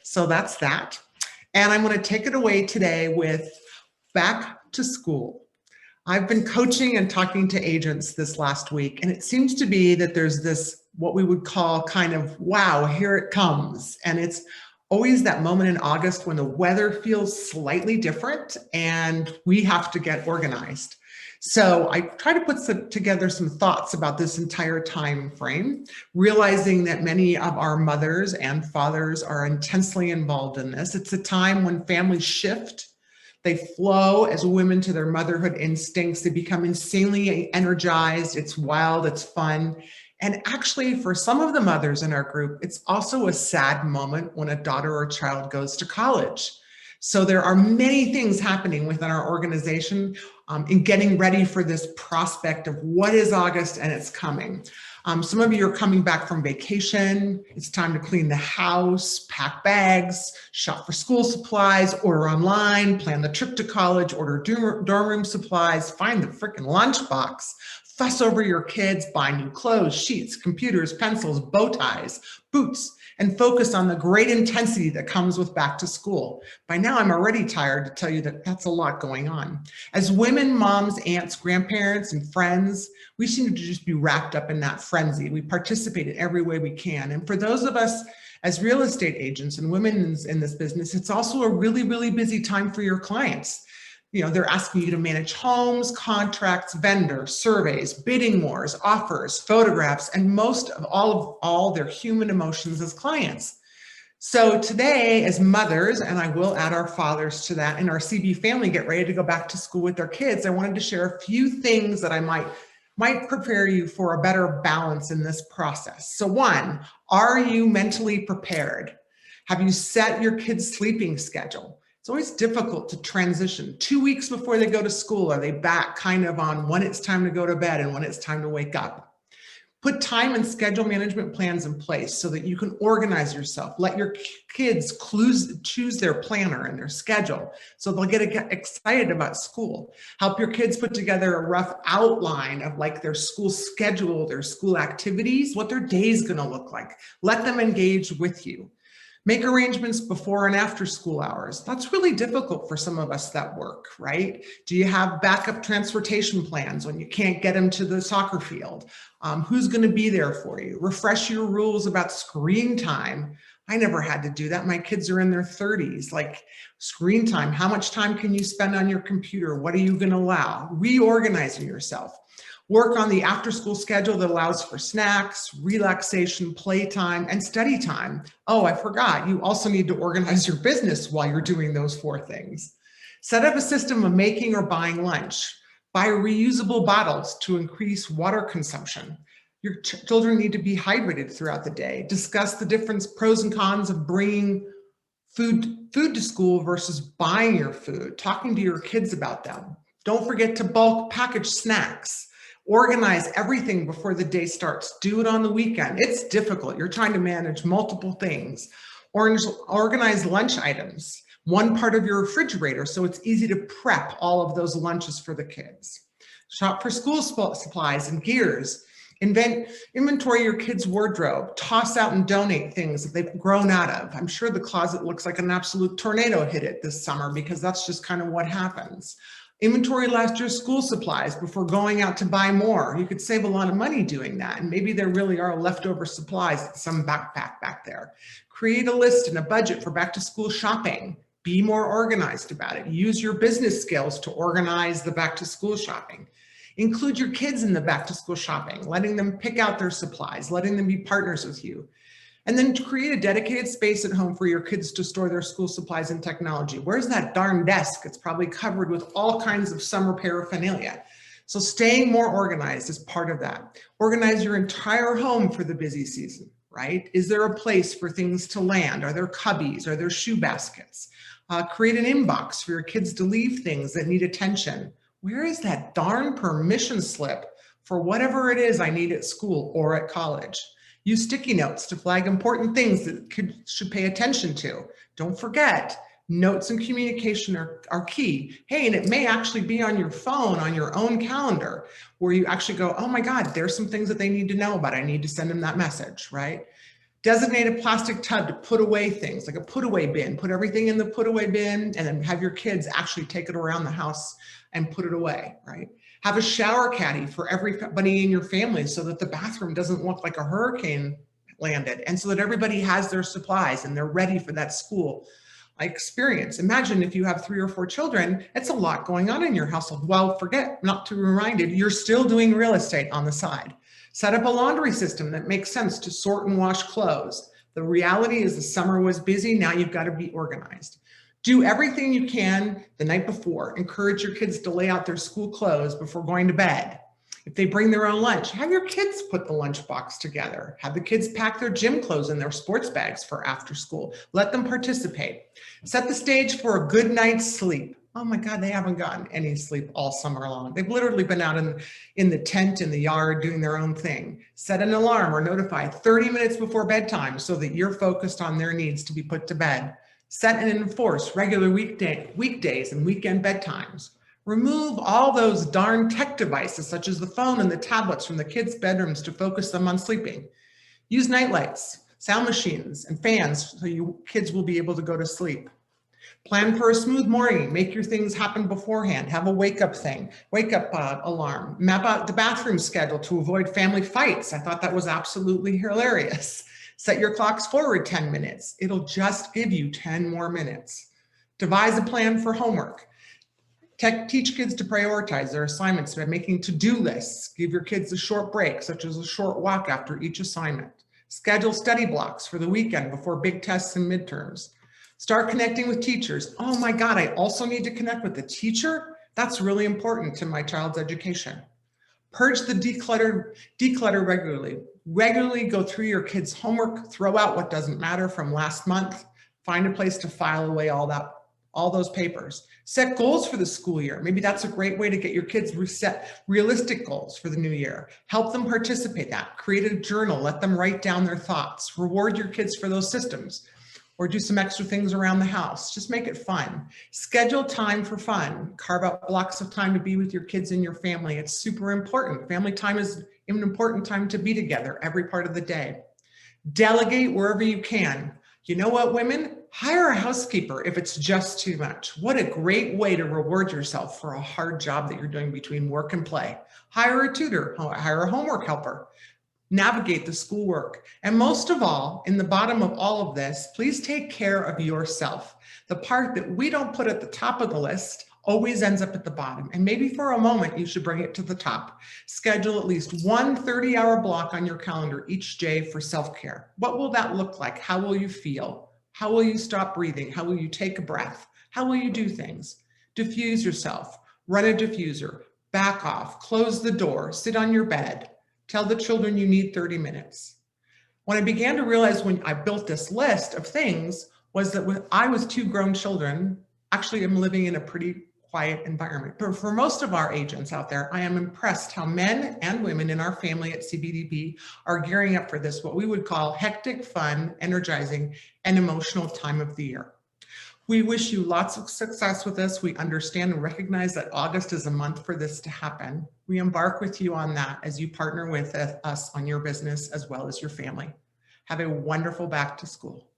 So that's that. And I'm going to take it away today with back to school. I've been coaching and talking to agents this last week, and it seems to be that there's this, what we would call kind of, wow, here it comes. And it's always that moment in August when the weather feels slightly different and we have to get organized. So I try to put together some thoughts about this entire time frame, realizing that many of our mothers and fathers are intensely involved in this. It's a time when families shift. They flow as women to their motherhood instincts. They become insanely energized. It's wild, it's fun. And actually, for some of the mothers in our group, it's also a sad moment when a daughter or child goes to college. So there are many things happening within our organization in getting ready for this prospect of what is August and it's coming. Some of you are coming back from vacation. It's time to clean the house, pack bags, shop for school supplies, order online, plan the trip to college, order dorm room supplies, find the freaking lunchbox, fuss over your kids, buy new clothes, sheets, computers, pencils, bow ties, boots, and focus on the great intensity that comes with back to school. By now, I'm already tired to tell you that that's a lot going on. As women, moms, aunts, grandparents, and friends, we seem to just be wrapped up in that frenzy. We participate in every way we can. And for those of us as real estate agents and women in this business, it's also a really, really busy time for your clients. You know, they're asking you to manage homes, contracts, vendors, surveys, bidding wars, offers, photographs, and most of all their human emotions as clients. So today, as mothers, and I will add our fathers to that, and our CB family get ready to go back to school with their kids, I wanted to share a few things that I might prepare you for a better balance in this process. So one, are you mentally prepared? Have you set your kids' sleeping schedule? It's always difficult to transition. 2 weeks before they go to school, are they back kind of on when it's time to go to bed and when it's time to wake up? Put time and schedule management plans in place so that you can organize yourself. Let your kids choose their planner and their schedule so they'll get excited about school. Help your kids put together a rough outline of like their school schedule, their school activities, what their day is going to look like. Let them engage with you. Make arrangements before and after school hours. That's really difficult for some of us that work, right? Do you have backup transportation plans when you can't get them to the soccer field? Who's going to be there for you? Refresh your rules about screen time. I never had to do that. My kids are in their 30s. Like screen time, how much time can you spend on your computer? What are you going to allow? Reorganizing yourself. Work on the after-school schedule that allows for snacks, relaxation, playtime, and study time. Oh, I forgot, you also need to organize your business while you're doing those 4 things. Set up a system of making or buying lunch. Buy reusable bottles to increase water consumption. Your children need to be hydrated throughout the day. Discuss the different pros and cons of bringing food to school versus buying your food, talking to your kids about them. Don't forget to bulk package snacks. Organize everything before the day starts. Do it on the weekend. It's difficult. You're trying to manage multiple things. Organize lunch items, one part of your refrigerator, so it's easy to prep all of those lunches for the kids. Shop for school supplies and gears. Inventory your kids' wardrobe. Toss out and donate things that they've grown out of. I'm sure the closet looks like an absolute tornado hit it this summer because that's just kind of what happens. Inventory last year's school supplies before going out to buy more. You could save a lot of money doing that. And maybe there really are leftover supplies in some backpack back there. Create a list and a budget for back to school shopping. Be more organized about it. Use your business skills to organize the back to school shopping. Include your kids in the back to school shopping, letting them pick out their supplies, letting them be partners with you. And then to create a dedicated space at home for your kids to store their school supplies and technology. Where's that darn desk? It's probably covered with all kinds of summer paraphernalia. So staying more organized is part of that. Organize your entire home for the busy season, right? Is there a place for things to land? Are there cubbies? Are there shoe baskets? Create an inbox for your kids to leave things that need attention. Where is that darn permission slip for whatever it is I need at school or at college? Use sticky notes to flag important things that should pay attention to. Don't forget, notes and communication are key. Hey, and it may actually be on your phone, on your own calendar, where you actually go, oh my God, there's some things that they need to know about. I need to send them that message, right? Designate a plastic tub to put away things, like a put away bin. Put everything in the put away bin and then have your kids actually take it around the house and put it away, right? Have a shower caddy for everybody in your family so that the bathroom doesn't look like a hurricane landed, and so that everybody has their supplies and they're ready for that school experience. Imagine if you have 3 or 4 children, it's a lot going on in your household. Well, forget not to be reminded, you're still doing real estate on the side. Set up a laundry system that makes sense to sort and wash clothes. The reality is the summer was busy. Now you've got to be organized. Do everything you can the night before. Encourage your kids to lay out their school clothes before going to bed. If they bring their own lunch, have your kids put the lunchbox together. Have the kids pack their gym clothes in their sports bags for after school. Let them participate. Set the stage for a good night's sleep. Oh my God, they haven't gotten any sleep all summer long. They've literally been out in the tent, in the yard, doing their own thing. Set an alarm or notify 30 minutes before bedtime so that you're focused on their needs to be put to bed. Set and enforce regular weekdays and weekend bedtimes. Remove all those darn tech devices, such as the phone and the tablets, from the kids' bedrooms to focus them on sleeping. Use night lights, sound machines, and fans so you kids will be able to go to sleep. Plan for a smooth morning. Make your things happen beforehand. Have a wake up alarm. Map out the bathroom schedule to avoid family fights. I thought that was absolutely hilarious. Set your clocks forward 10 minutes. It'll just give you 10 more minutes. Devise a plan for homework. Teach kids to prioritize their assignments by making to-do lists. Give your kids a short break, such as a short walk after each assignment. Schedule study blocks for the weekend before big tests and midterms. Start connecting with teachers. Oh my God, I also need to connect with the teacher? That's really important to my child's education. Purge the declutter regularly. Regularly go through your kids' homework, throw out what doesn't matter from last month, find a place to file away all those papers. Set goals for the school year. Maybe that's a great way to get your kids set realistic goals for the new year. Help them participate in that. Create a journal, let them write down their thoughts. Reward your kids for those systems, or do some extra things around the house. Just make it fun. Schedule time for fun. Carve out blocks of time to be with your kids and your family. It's super important. Family time is an important time to be together every part of the day. Delegate wherever you can. You know what, women? Hire a housekeeper if it's just too much. What a great way to reward yourself for a hard job that you're doing between work and play. Hire a tutor, hire a homework helper. Navigate the schoolwork. And most of all, in the bottom of all of this, please take care of yourself. The part that we don't put at the top of the list always ends up at the bottom. And maybe for a moment, you should bring it to the top. Schedule at least one 30-hour block on your calendar each day for self-care. What will that look like? How will you feel? How will you stop breathing? How will you take a breath? How will you do things? Diffuse yourself. Run a diffuser. Back off. Close the door. Sit on your bed. Tell the children you need 30 minutes. When I began to realize when I built this list of things was that when I was 2 grown children, actually I'm living in a pretty quiet environment. But for most of our agents out there, I am impressed how men and women in our family at CBDP are gearing up for this, what we would call hectic, fun, energizing, and emotional time of the year. We wish you lots of success with this. We understand and recognize that August is a month for this to happen. We embark with you on that as you partner with us on your business as well as your family. Have a wonderful back to school.